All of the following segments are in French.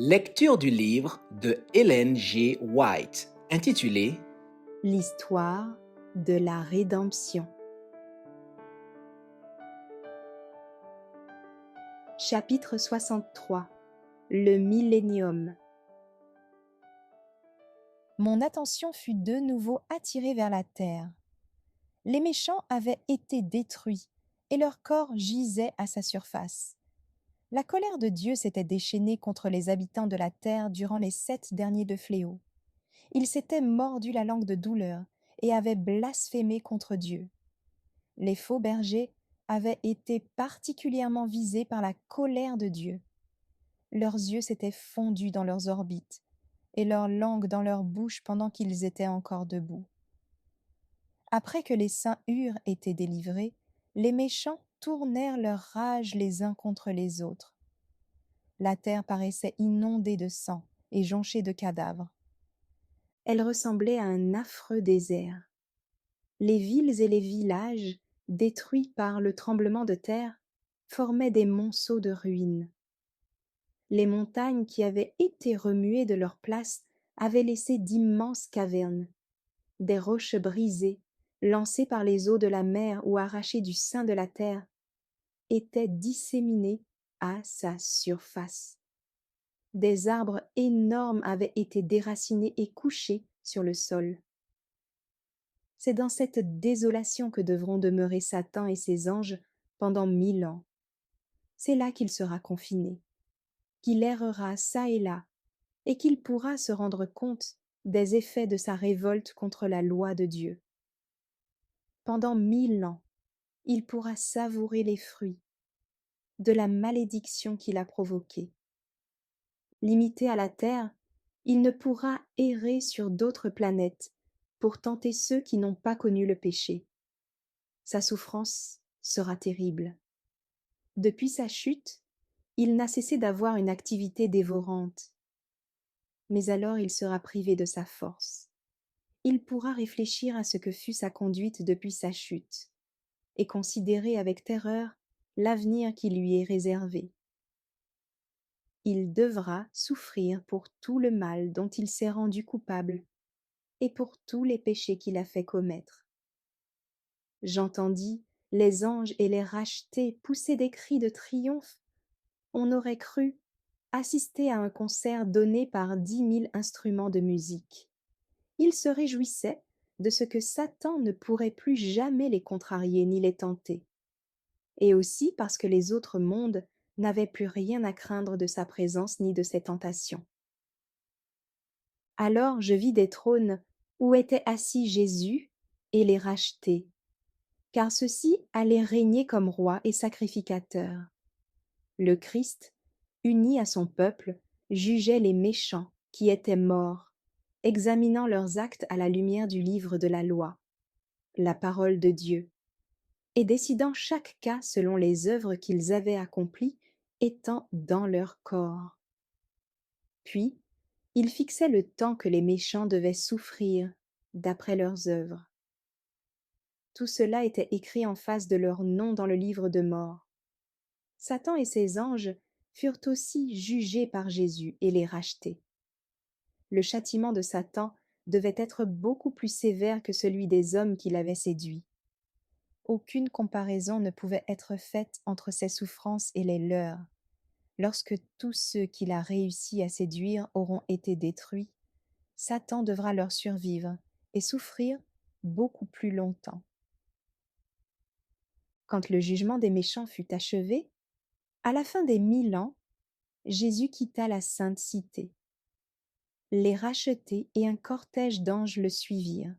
Lecture du livre de Ellen G. White intitulé L'histoire de la rédemption. Chapitre 63. Le millénium. Mon attention fut de nouveau attirée vers la terre. Les méchants avaient été détruits et leur corps gisait à sa surface. La colère de Dieu s'était déchaînée contre les habitants de la terre durant les 7 derniers de fléau. Ils s'étaient mordus la langue de douleur et avaient blasphémé contre Dieu. Les faux bergers avaient été particulièrement visés par la colère de Dieu. Leurs yeux s'étaient fondus dans leurs orbites et leur langue dans leur bouche pendant qu'ils étaient encore debout. Après que les saints eurent été délivrés, les méchants tournèrent leur rage les uns contre les autres. La terre paraissait inondée de sang et jonchée de cadavres. Elle ressemblait à un affreux désert. Les villes et les villages, détruits par le tremblement de terre, formaient des monceaux de ruines. Les montagnes qui avaient été remuées de leur place avaient laissé d'immenses cavernes. Des roches brisées, lancées par les eaux de la mer ou arrachées du sein de la terre, étaient disséminées à sa surface. Des arbres énormes avaient été déracinés et couchés sur le sol. C'est dans cette désolation que devront demeurer Satan et ses anges pendant 1000 ans. C'est là qu'il sera confiné, qu'il errera çà et là, et qu'il pourra se rendre compte des effets de sa révolte contre la loi de Dieu. Pendant 1000 ans, il pourra savourer les fruits de la malédiction qu'il a provoquée. Limité à la terre, il ne pourra errer sur d'autres planètes pour tenter ceux qui n'ont pas connu le péché. Sa souffrance sera terrible. Depuis sa chute, il n'a cessé d'avoir une activité dévorante. Mais alors il sera privé de sa force. Il pourra réfléchir à ce que fut sa conduite depuis sa chute et considérer avec terreur l'avenir qui lui est réservé. Il devra souffrir pour tout le mal dont il s'est rendu coupable et pour tous les péchés qu'il a fait commettre. J'entendis les anges et les rachetés pousser des cris de triomphe. On aurait cru assister à un concert donné par 10 000 instruments de musique. Ils se réjouissaient de ce que Satan ne pourrait plus jamais les contrarier ni les tenter, et aussi parce que les autres mondes n'avaient plus rien à craindre de sa présence ni de ses tentations. Alors je vis des trônes où étaient assis Jésus et les rachetés, car ceux-ci allaient régner comme rois et sacrificateurs. Le Christ, uni à son peuple, jugeait les méchants qui étaient morts, examinant leurs actes à la lumière du livre de la loi, la parole de Dieu, et décidant chaque cas selon les œuvres qu'ils avaient accomplies étant dans leur corps. Puis, il fixait le temps que les méchants devaient souffrir d'après leurs œuvres. Tout cela était écrit en face de leur nom dans le livre de mort. Satan et ses anges furent aussi jugés par Jésus et les rachetés. Le châtiment de Satan devait être beaucoup plus sévère que celui des hommes qui l'avaient séduit. Aucune comparaison ne pouvait être faite entre ses souffrances et les leurs. Lorsque tous ceux qu'il a réussi à séduire auront été détruits, Satan devra leur survivre et souffrir beaucoup plus longtemps. Quand le jugement des méchants fut achevé, à la fin des 1000 ans, Jésus quitta la sainte cité. Les rachetés et un cortège d'anges le suivirent.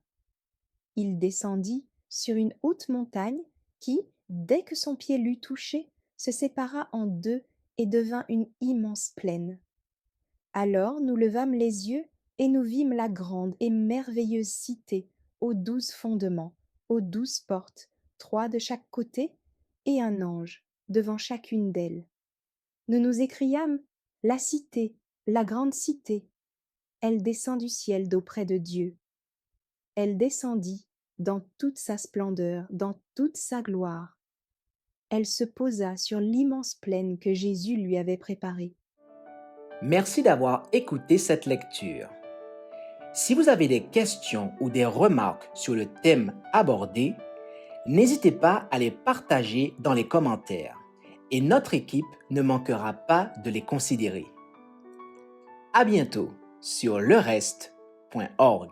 Il descendit sur une haute montagne qui, dès que son pied l'eut touchée, se sépara en deux et devint une immense plaine. Alors nous levâmes les yeux et nous vîmes la grande et merveilleuse cité aux 12 fondements, aux 12 portes, 3 de chaque côté, et un ange devant chacune d'elles. Nous nous écriâmes: La cité, la grande cité, elle descend du ciel d'auprès de Dieu. Elle descendit dans toute sa splendeur, dans toute sa gloire. Elle se posa sur l'immense plaine que Jésus lui avait préparée. Merci d'avoir écouté cette lecture. Si vous avez des questions ou des remarques sur le thème abordé, n'hésitez pas à les partager dans les commentaires et notre équipe ne manquera pas de les considérer. À bientôt sur lereste.org.